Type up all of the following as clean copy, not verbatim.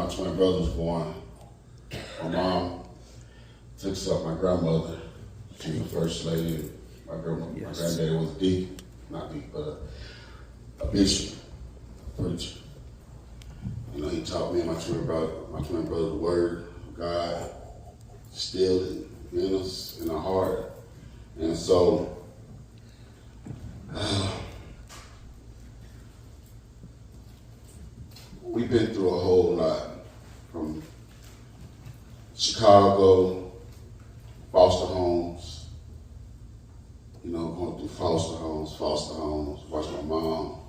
my twin brother was born, my mom took us up my grandmother. She was the first lady. My granddaddy was a deacon, not deacon, but a bishop, a preacher. You know, he taught me and my twin brother the word of God, still in us, in our heart. And so, we've been through a whole lot, from Chicago, foster homes, you know, going through foster homes, watch my mom,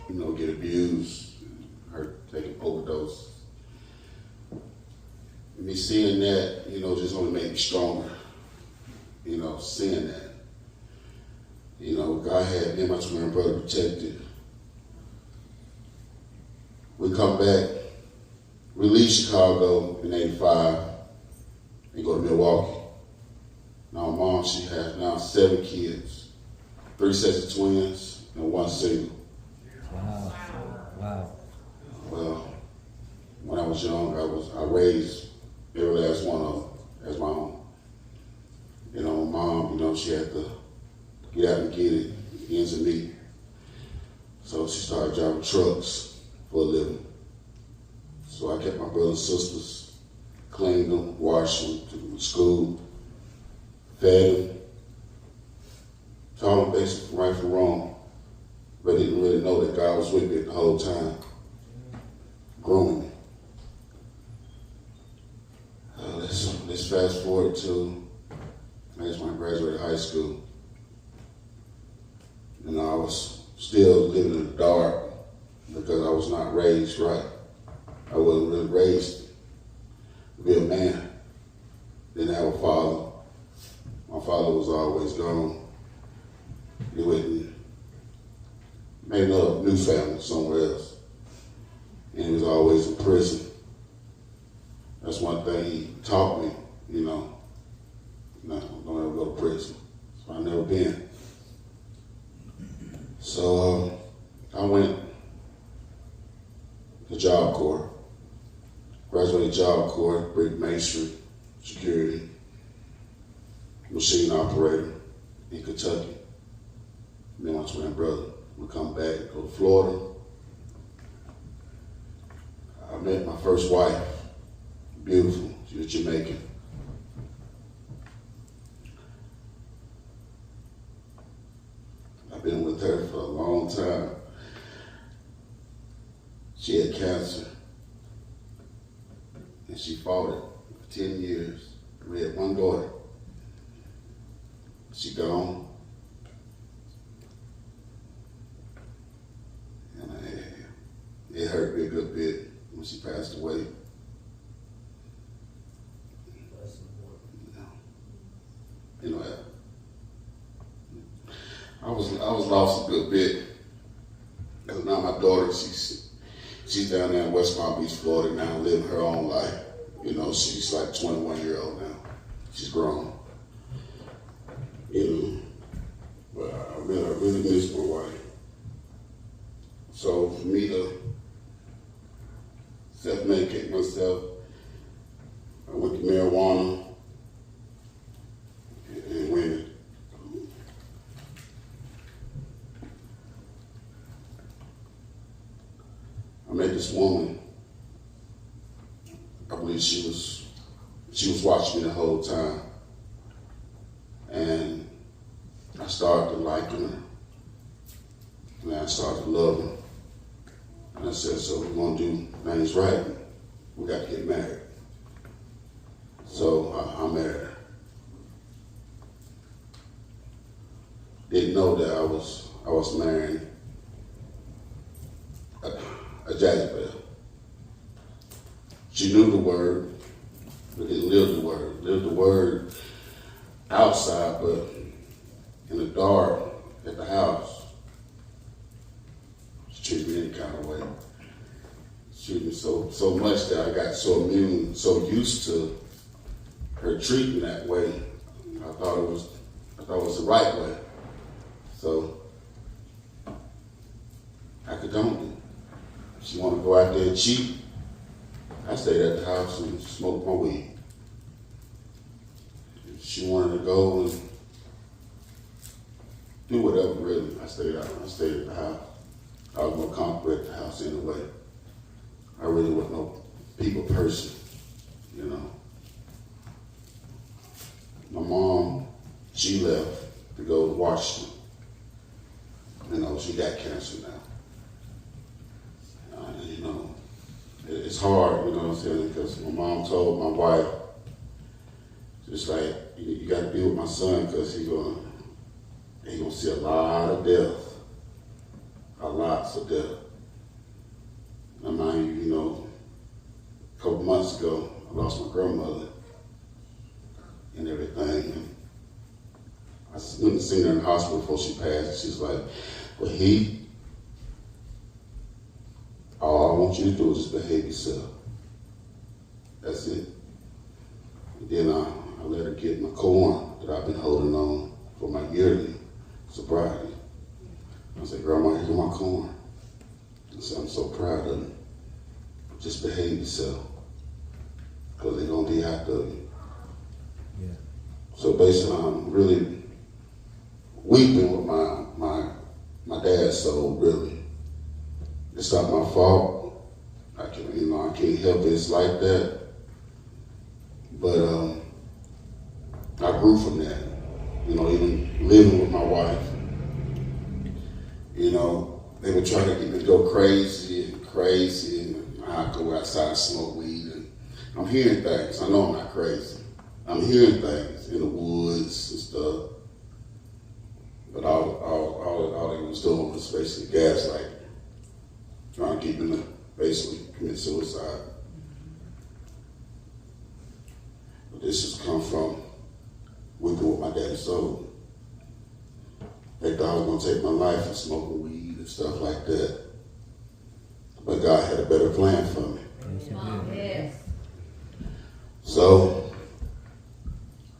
you know, get abused, her taking overdose. Me seeing that, you know, just only made me stronger, you know, seeing that. You know, God had me and my twin brother protected. We come back, we leave Chicago in '85 and go to Milwaukee. Now, my mom, she has now 7 kids, 3 sets of twins and 1 single. Wow. Wow. Well, when I was young, I raised every last one of them as my own. You know, my mom, you know, she had to get out and get it, ends and meet. So she started driving trucks for a living. So I kept my brothers and sisters, cleaned them, washed them, took them to school, fed them, taught them basic right from wrong, but didn't really know that God was with me the whole time, grooming me. Let's fast forward to as when I graduated high school. You know, I was still living in the dark because I was not raised right. I wasn't really raised to be a man. Didn't have a father. My father was always gone. He went and made another new family somewhere else. And he was always in prison. That's one thing he taught me, you know. No, don't ever go to prison. So I've never been. So I went to Job Corps. Graduated Job Corps, brick masonry, security, machine operator in Kentucky. Me and my twin brother. We come back, go to Florida. I met my first wife, beautiful, she was Jamaican. I've been with her for a long time. She had cancer, and she fought it for 10 years. We had 1 daughter. She gone. And it hurt me a good bit when she passed away. You know, I was lost a good bit. Because now my daughter, she's down there in West Palm Beach, Florida now, living her own life. You know, she's like 21-year-old now. She's grown. You know, but I really miss my wife. So for me to self-medicate myself, I went to marijuana and women. I met this woman. I believe she was watching me the whole time. And I started to like her. And I started to love her. And I said, so we're gonna do things right. We got to get married. So I married her. Didn't know that I was marrying a Jezebel. She knew the word, but didn't live the word. Lived the word outside, but in the dark at the house. She treated me any kind of way. She treated me so much that I got so immune, so used to her treating that way. I thought it was the right way. So I condoned it. She wanted to go out there and cheat. I stayed at the house and smoked my weed. If she wanted to go and do whatever, really, I stayed at the house. I was more comfortable at the house anyway. I really wasn't no people person, you know. My mom, she left to go to Washington. You know, she got cancer now. You know, it's hard, you know what I'm saying, because my mom told my wife, just like, you got to be with my son because he's gonna see a lot of death, lots of death. I mind you know, a couple months ago, I lost my grandmother and everything. And I went and seen her in the hospital before she passed. She's like, well, Heath, all I want you to do is just behave yourself. That's it. And then I let her get my corn that I've been holding on for my yearly sobriety. I said, Grandma, here's my corn. I said, I'm so proud of you. Just behave yourself, because they're going to be after you. Yeah. So basically, I'm really weeping with my dad's soul, really. It's not my fault. I can't help it. It's like that. But I grew from that. You know, even living with my wife, you know, they would try to get me to go crazy, and I'd go outside and smoke weed. And I'm hearing things. I know I'm not crazy. I'm hearing things in the woods and stuff. But all they was doing was basically gaslighting, trying to keep me to basically commit suicide. But this has come from weeping with my daddy's soul. They thought I was going to take my life and smoking weed and stuff like that. But God had a better plan for me. Yes. So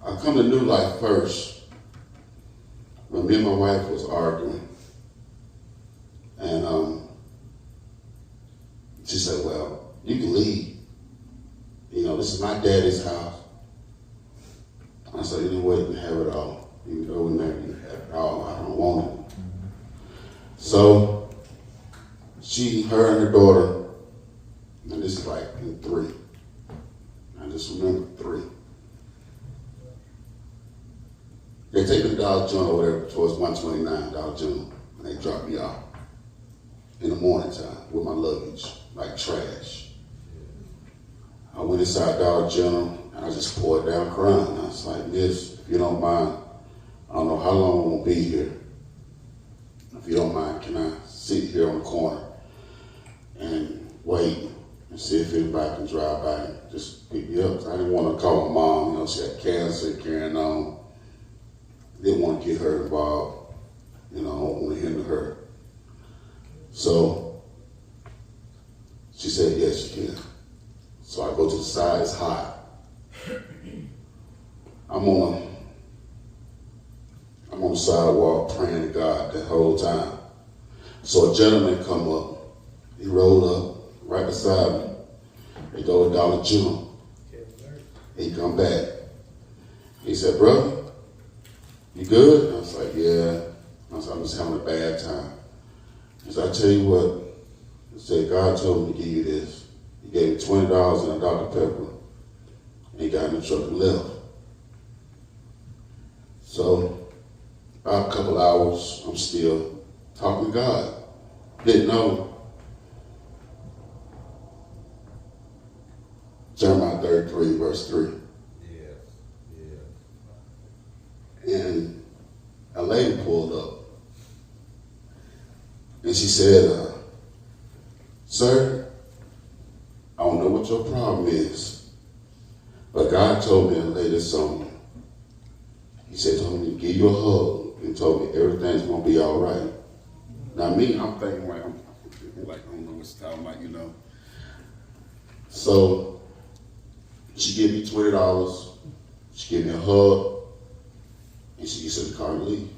I come to New Life first when me and my wife was arguing. And she said, well, you can leave. You know, this is my daddy's house. I said, you know what, you can have it all. You can go in there, you can have it all. I don't want it. So her and her daughter, and this is like in 3. I just remember 3. They take me to Dollar General over there towards 129 Dollar General, and they drop me off in the morning time with my luggage, like trash. I went inside Dollar General, and I just poured down crying. I was like, miss, if you don't mind, I don't know how long I'm gonna be here. If you don't mind, can I sit here on the corner and wait and see if anybody can drive by and just pick me up? I didn't want to call my mom. You know, she had cancer, carrying on. Didn't want to get her involved. You know, I don't want to hinder her. So she said, yes, you can. So I go to the side. It's hot. I'm on the sidewalk praying to God the whole time. So a gentleman come up. He rolled up right beside me. They go to Dollar General. He come back. He said, brother, you good? I was like, yeah. I said, I'm just having a bad time. He said, I tell you what. He said, God told me to give you this. He gave me $20 and a Dr. Pepper. And he got in the truck and left. So about a couple hours, I'm still talking to God. Didn't know. Jeremiah 33, verse 3. And a lady pulled up. And she said, sir, I don't know what your problem is, but God told me to lay this on you. He said, told me to give you a hug and told me everything's going to be all right. Now me, I'm thinking like, I don't know what's talking about, you know. So she gave me $20. She gave me a hug. And she gets in the car and leave.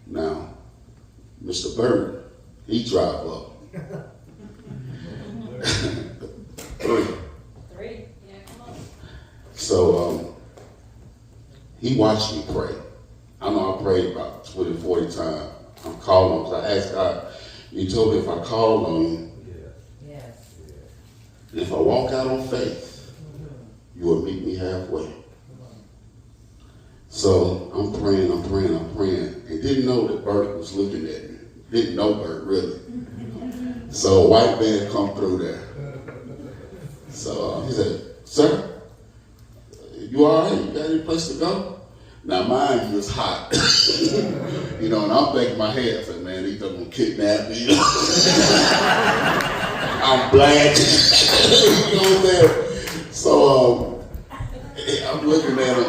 Now, Mr. Bird, he drive up. 3. 3? Yeah, come on. So he watched me pray. I know I prayed about 20, 40 times. I'm calling him because I asked God, you told me if I called on you, Yes. and if I walk out on faith, you will meet me halfway. So I'm praying, and didn't know that Bert was looking at me. Didn't know Bert really. So a white man come through there. So he said, sir, you all right? You got any place to go? Now mind you, it's hot. You know, and I'm thinking in my head, I said, man, these are gonna kidnap me. I'm black. You know what I'm saying? So I'm looking at him.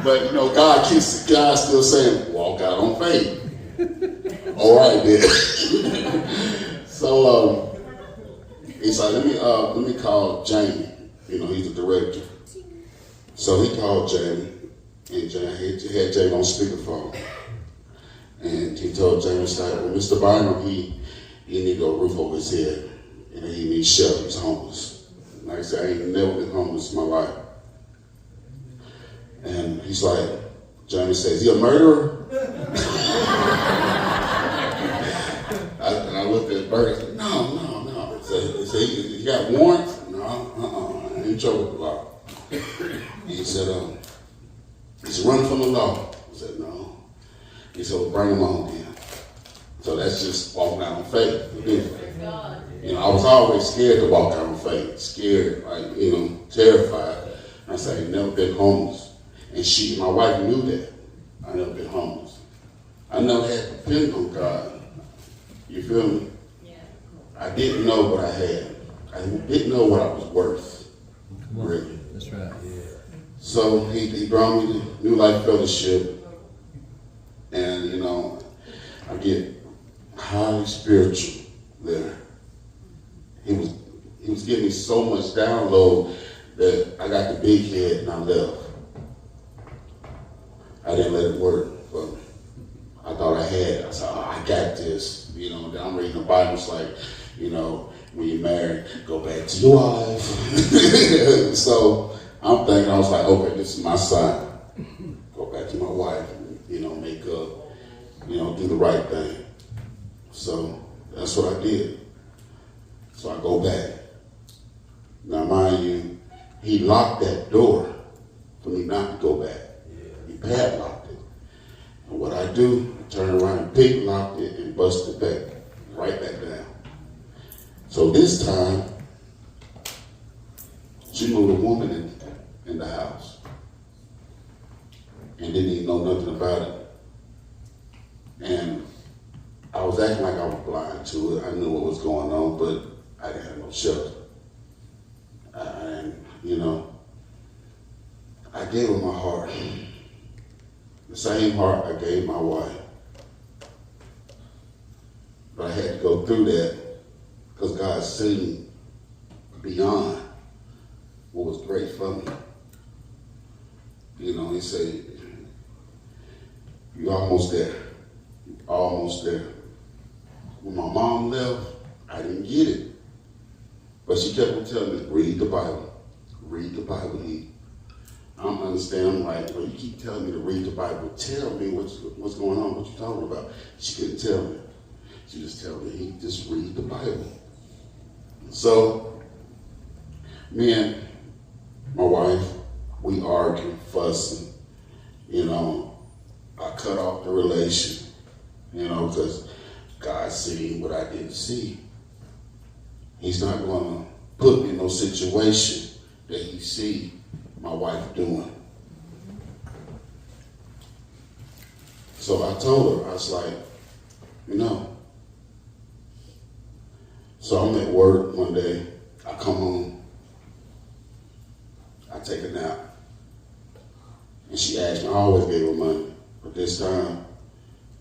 But you know, God still saying, walk out on faith. All right, then. So he said, let me call Jamie. You know, he's the director. So he called Jamie, and he had Jamie on speakerphone. And he told Jamie, well, Mr. Bynum, he need a roof over his head, and he needs shelter. He's homeless. Like I said, I ain't never been homeless in my life. And he's like, Jamie says, is he a murderer? And I looked at Bert and said, no. He said, he got warrants? No, I ain't in trouble with the law. He said, running from the law. I said, no. He said, well, bring him on then. So that's just walking out on faith. You know, I was always scared to walk out on faith. Scared, like, you know, terrified. I said, I ain't never been homeless. And my wife knew that. I never been homeless. I never had to depend on God. You feel me? Yeah. I didn't know what I had. I didn't know what I was worth. Really. That's right. Yeah. So he brought me to New Life Fellowship. And, you know, I get highly spiritual there. He was giving me so much download that I got the big head and I left. I didn't let it work for me. I thought I had it. I said, I got this. You know, I'm reading the Bible. It's like, you know, when you're married, go back to your wife. So I'm thinking, I was like, okay, this is my sign. Go back to my wife, you know, make up, you know, do the right thing. So that's what I did. So I go back. Now, mind you, he locked that door for me not to go back. He padlocked it. And what I do, I turn around and pick-locked it and bust it back, right back down. So this time, she moved a woman in the house and didn't even know nothing about it. And I was acting like I was blind to it. I knew what was going on, but I didn't have no shelter. And, you know, I gave her my heart. The same heart I gave my wife. But I had to go through that because God seen beyond what was great for me. You know, he said, you're almost there. You're almost there. When my mom left, I didn't get it. But she kept on telling me, read the Bible. Read the Bible, Heath. I don't understand. I'm like, well, you keep telling me to read the Bible. Tell me what's going on, what you talking about. She couldn't tell me. She just tell me, Heath, just read the Bible. So, me and my wife, we argued, fussing. You know, I cut off the relation, you know, because God seen what I didn't see. He's not going to put me in no situation that he see my wife doing. So I told her, I was like, no. So I'm at work one day. I come home. I take a nap. And she asked me, I always gave her money. But this time,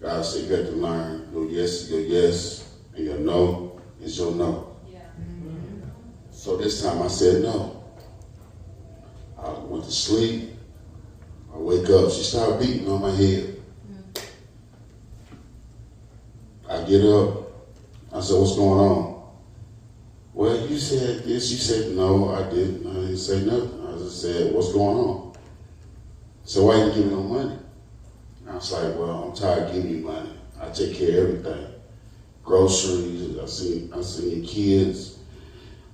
God said, you got to learn your yes is your yes, and your no is your no. So this time I said no. I went to sleep. I wake up. She started beating on my head. I get up. I said, what's going on? well, you said this. You said, no, I didn't. I didn't say nothing. I just said, what's going on? So why you didn't give me no money? I was like, well, I'm tired of giving you money. I take care of everything. Groceries, I seen your kids,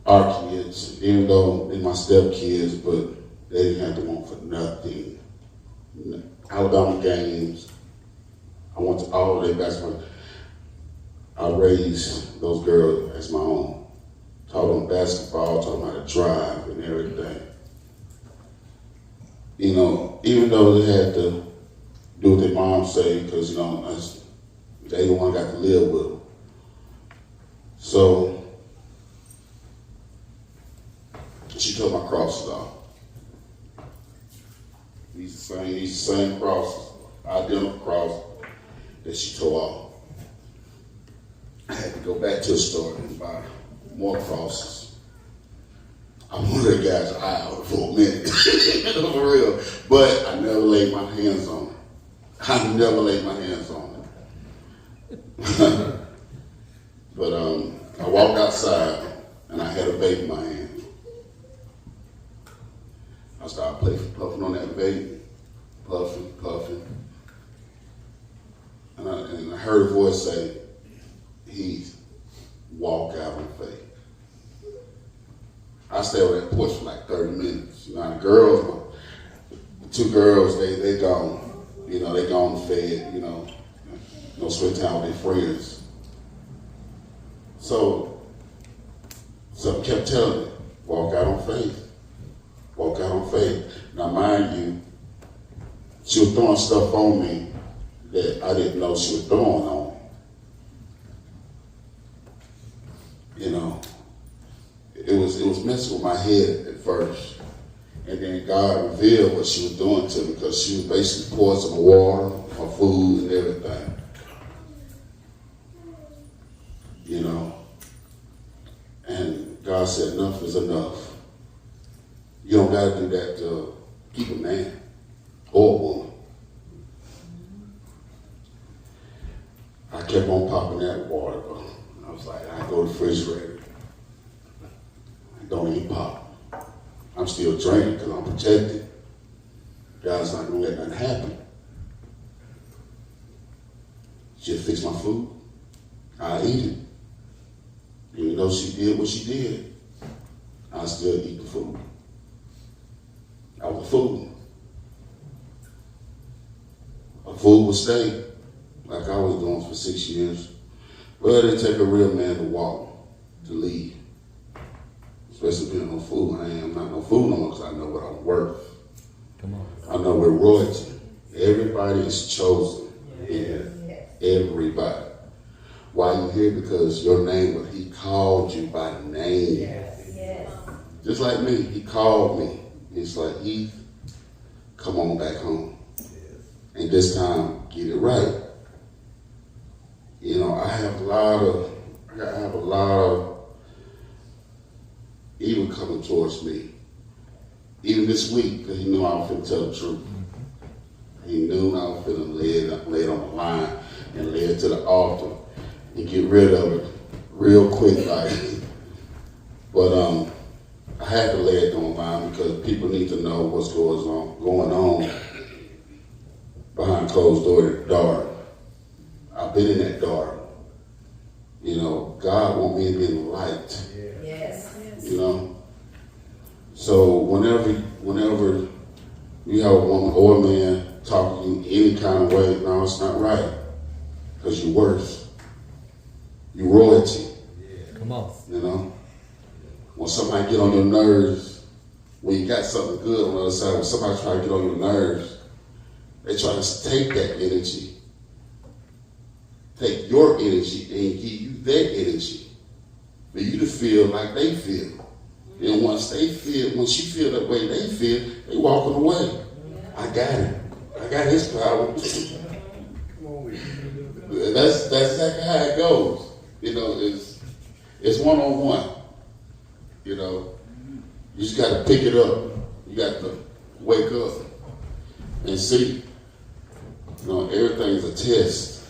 our kids, even though they're my stepkids, but they didn't have to want for nothing. Alabama games, I went to all of their basketball. I raised those girls as my own. Taught them basketball, taught them how to drive and everything. You know, even though they had to do what their mom say, because, you know, they the one got to live with them. So, she took my crosses off. These the same crosses, identical cross that she tore off. I had to go back to the store and buy more crosses. I wanted the guy's eye out for a minute, for real. But I never laid my hands on it. I never laid my hands on it. But I walked outside and I had a vape in my hand. I started puffing on that vape, puffing. And I heard a voice say, Heath, walk out on faith. I stayed on that porch for like 30 minutes. Now the girls, the two girls, they gone. You know, they gone fed, you know, spend time with their friends. So something kept telling me, walk out on faith. Walk out on faith. Now mind you, she was throwing stuff on me that I didn't know she was throwing on me. You know, it was messing with my head at first. And then God revealed what she was doing to me, because she was basically poisoning my water, my food, and everything. You know, and God said, enough is enough. You don't got to do that to keep a man or a woman. I kept on popping that water. I was like, I go to the refrigerator. I don't even pop. I'm still drinking because I'm protected. God's not going to let nothing happen. She'll fix my food. I eat it. Even though she did what she did, I still eat the food. I was a fool. A fool would stay like I was doing for 6 years. Well, it didn't take a real man to walk, to lead. Especially being no fool. I am not no fool no more, because I know what I'm worth. Come on. I know we're royalty. Everybody is chosen. Yes. Everybody. Why you here? Because your name, what he called you by name. Yes. Just like me, he called me. It's like, Heath, come on back home. And this time, get it right. You know, I have a lot of evil coming towards me. Even this week, because he knew I was finna tell the truth. He knew I was finna lay it on the line and lay it to the altar and get rid of it real quick, like. But I had to lay it on the line because people need to know what's going on behind closed doors, dark. I've been in that dark. You know, God wants me to be in the light. Yes. You know? So whenever you have a woman or a man talking to you any kind of way, no, it's not right. Because you're worth. You're royalty. Come on. You know? When somebody get on your nerves, when you got something good on the other side, when somebody try to get on your nerves, they try to take that energy, take your energy and give you their energy for you to feel like they feel. And once you feel that way they feel, they walking away. I got it. I got his power. That's exactly how it goes. You know, it's one-on-one. You know, you just got to pick it up. You got to wake up and see. You know, everything's a test.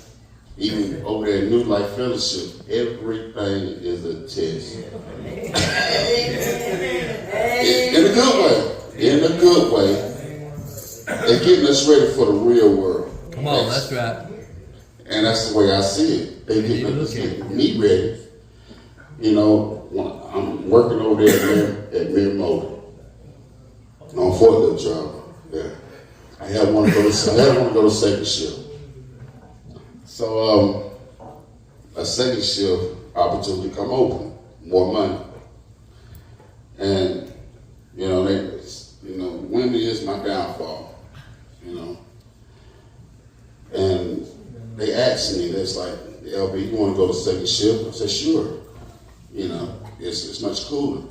Even over there in New Life Fellowship, everything is a test. In a good way. In a good way. They're getting us ready for the real world. Come on, that's right. And that's the way I see it. They getting me ready. You know, I'm working over there at Mir Motor. On forklift driver. Yeah. I had one to go to second shift. So a second shift opportunity come open, more money. And women is my downfall, And they asked me, that's like, LB, you want to go to second shift? I said, sure. It's much cooler.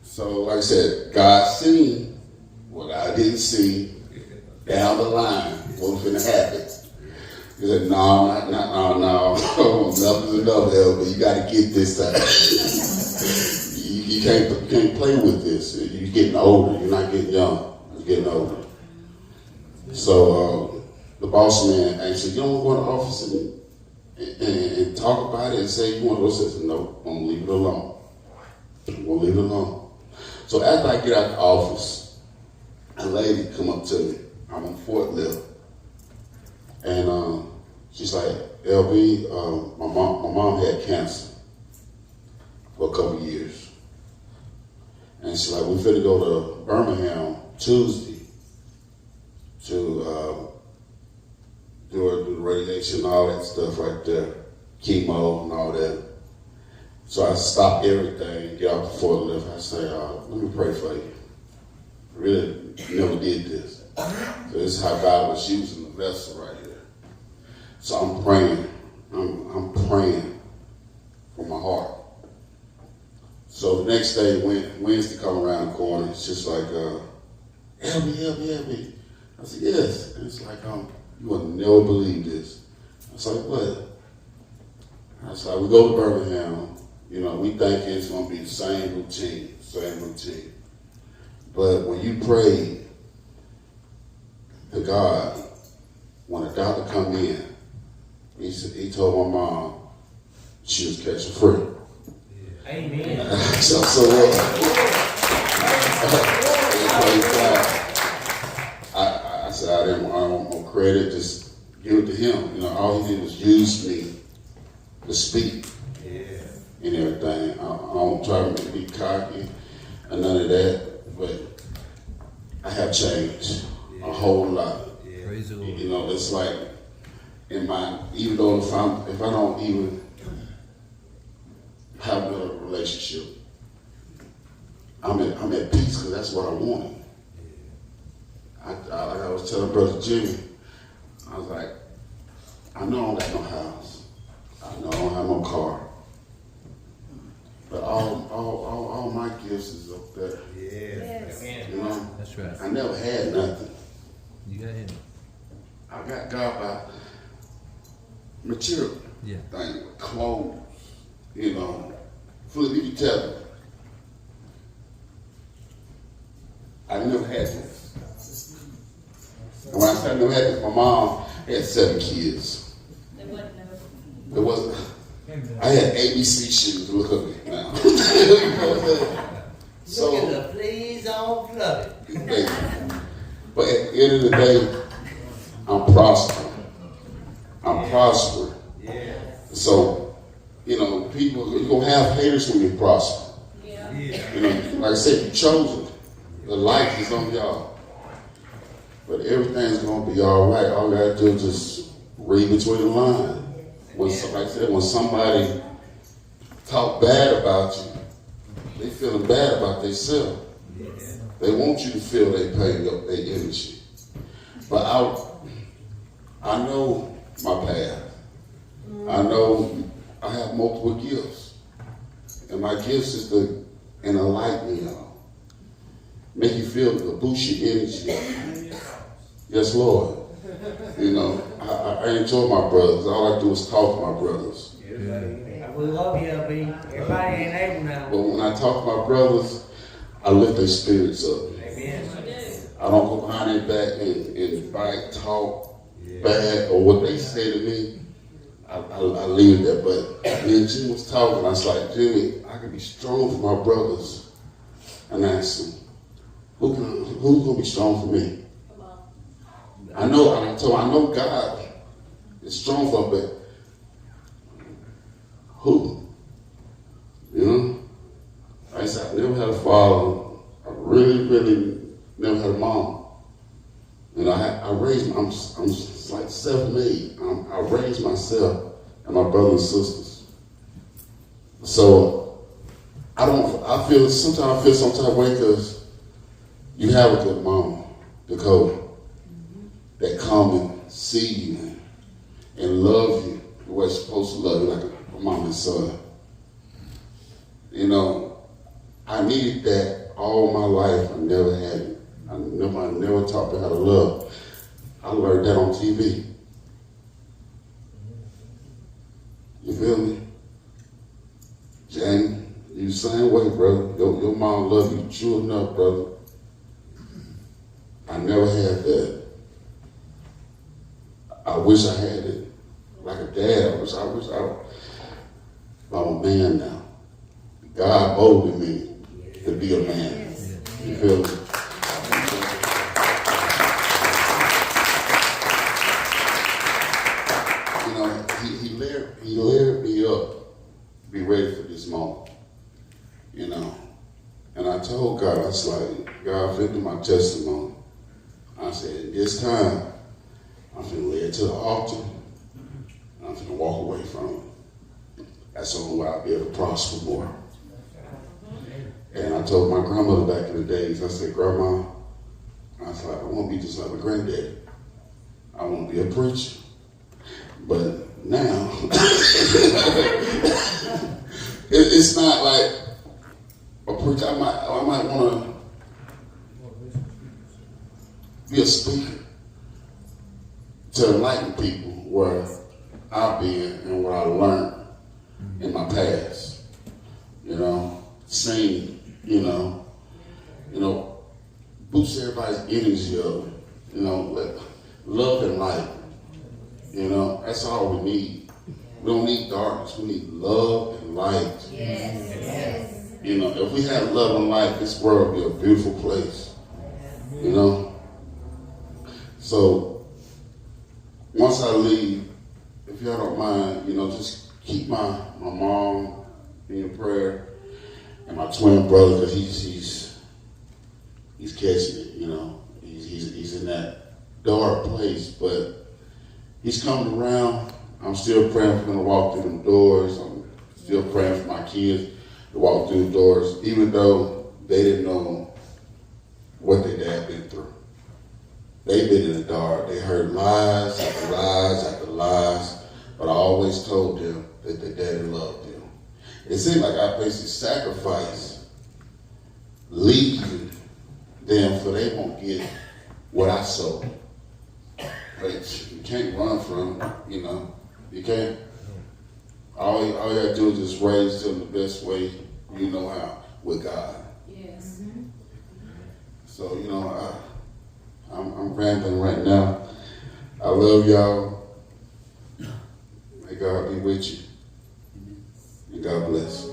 So like I said, God seen what I didn't see down the line, what was going to happen. He said, no, nothing's enough, LB. You got to get this time. you can't play with this. You're getting older. You're not getting young. You're getting older. So the boss man actually, you don't want to go in the office and talk about it and say you want to go. I said, no, I'm going to leave it alone. I'm going to leave it alone. So after I get out the office, a lady come up to me. I'm on forklift. And she's like, LB, my mom had cancer for a couple years. And she's like, we finna go to Birmingham Tuesday to do the radiation and all that stuff right there, chemo and all that. So I stopped everything, get off the forklift. I say, let me pray for you. I really never did this. So this is how God was using the vessel right here. So I'm praying. I'm praying from my heart. So the next day, Wednesday come around the corner, it's just like, help me. I said, yes. And it's like, you would never believe this. I was like, what? I was like, we go to Birmingham. We think it's going to be the same routine. But when you pray to God, when a doctor come in, he told my mom she was catching free. Amen. So I said, I don't want no credit, just give it to him. All he did was use me to speak and everything. I don't try to be cocky and none of that, but I have changed a whole lot. Praise the Lord. It's like even though if I don't even have a relationship, I'm at peace because that's what I wanted. I was telling Brother Jimmy, I was like, I know I don't got no house. I know I don't have no car. But all my gifts is up there. Yes. That's right. I never had nothing. You got him. I got God by material. Yeah. Like clothes, food. You can tell me. I never had this. And when I said I never had this, my mom had 7 kids. There wasn't. I had ABC shoes. Look at me now. So, Look at the please on flood. but at the end of the day, I'm prospering. Yeah. So, people, you're going to have haters when you prosper. Yeah. Like I said, you chose it. The life is on y'all. But everything's going to be all right. All you got to do is just read between the lines. When somebody talk bad about you, they feeling bad about themselves. They want you to feel they pain up their energy. But I know my path. I know I have multiple gifts. And my gifts is to enlighten y'all. Make you feel the boost your energy. Yes, Lord. I enjoy my brothers. All I do is talk to my brothers. We love you, LB. Everybody ain't able now. But when I talk to my brothers, I lift their spirits up. Amen. I don't go behind their back and fight, talk bad, or what they say to me. I leave it there. But me and Jimmy was talking. I was like, Jimmy, I can be strong for my brothers. And I asked him, who's gonna be strong for me? I know. I told him, I know God is strong for, but who? You know? I said, I never had a father. I really never had a mom. You know, I raised, I'm like self-made. I raised myself and my brothers and sisters. So, sometimes I feel some type of way because you have a good mom, Dakota, that come and see you and love you the way she's supposed to love you, like a mom and son. You know, I needed that all my life. I never had it. I never taught me how to love. I learned that on TV. You feel me? Jamie, you the same way, brother. Your mom loved you true enough, brother. I never had that. I wish I had it. Like a dad, I'm a man now. God molded me to be a man. You feel me? You know, he layered me up to be ready for this moment. You know. And I told God, I was like, God, fit my testimony. I said, at this time, I'm finna lay it to the altar. And I'm finna walk away from it. That's the only way I'll be able to prosper more. And I told my grandmother back in the days, I said, Grandma, I was like, I want to be just like my granddaddy. I want to be a preacher. But now, it's not like a preacher. I might want to be a speaker to enlighten people where I've been and what I learned in my past. You know, sing, you know, boost everybody's energy up, you know, love and light. You know, that's all we need. We don't need darkness. We need love and light. Yes. You know, if we have love and light, this world will be a beautiful place. You know? So, once I leave, if y'all don't mind, you know, just keep my mom in prayer and my twin brother, because he's catching it, you know. He's in that dark place, but he's coming around. I'm still praying for him to walk through them doors. I'm still praying for my kids to walk through the doors, even though they didn't know what their dad been through. They've been in the dark. They heard lies after lies after lies, but I always told them that their daddy loved them. It seemed like I basically sacrificed leaving them so they won't get what I sowed. But you can't run from it, you know. You can't. All you gotta do is just raise them the best way you know how, with God. Yes. So, you know, I'm rambling right now. I love y'all. May God be with you. And God bless.